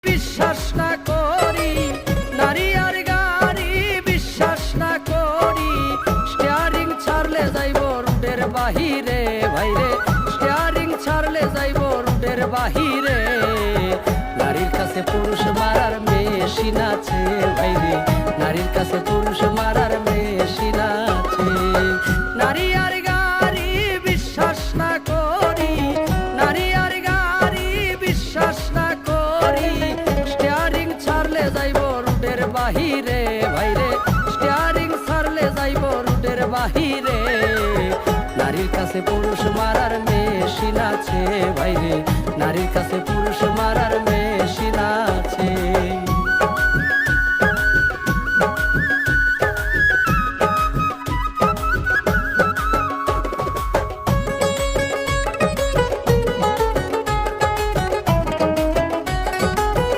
বিশ্বাস না করি নারী আর গাড়ি, বিশ্বাস না করি স্টিয়ারিং ছাড়লে যাইব রুটের বাহিরে। ভাইরে স্টিয়ারিং ছাড়লে যাইব রুটের বাহিরে। নারীর কাছে পুরুষ মারার মেশিন আছে ভাইরে, নারীর কাছে পুরুষ মারার মেশিন আছে। নারী আর গাড়ি বিশ্বাস না করি, নারী আর গাড়ি বিশ্বাস না করি স্টিয়ারিং ছাড়লে যাইব রুটের বাহিরে। ভাইরে স্টিয়ারিং ছাড়লে যাইব রুটের বাহিরে। নারীর কাছে পুরুষ মারার মেশিন আছে ভাইরে, নারীর কাছে পুরুষ মারার মেশিন আছে।